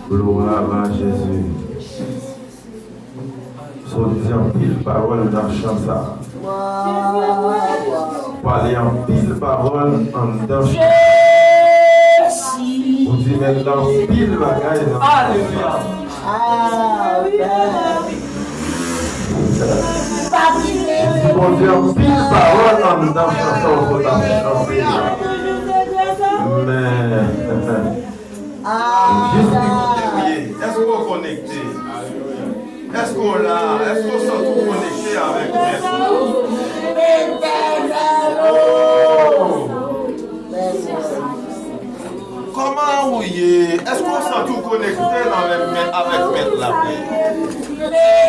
Gloire à Jésus. So disant pile parole dans le chant ça. Parler en pile parole en dedans. Vous dites maintenant pile bagaille dans Alléluia. Bon Dieu, pile parole en dedans chanson pour la chanter. Mais juste est-ce qu'on est connecté? Est-ce qu'on l'a? Est-ce qu'on s'est tout connecté avec Dieu? Comment oui? Est-ce qu'on s'est tout connecté avec Maître Lapé?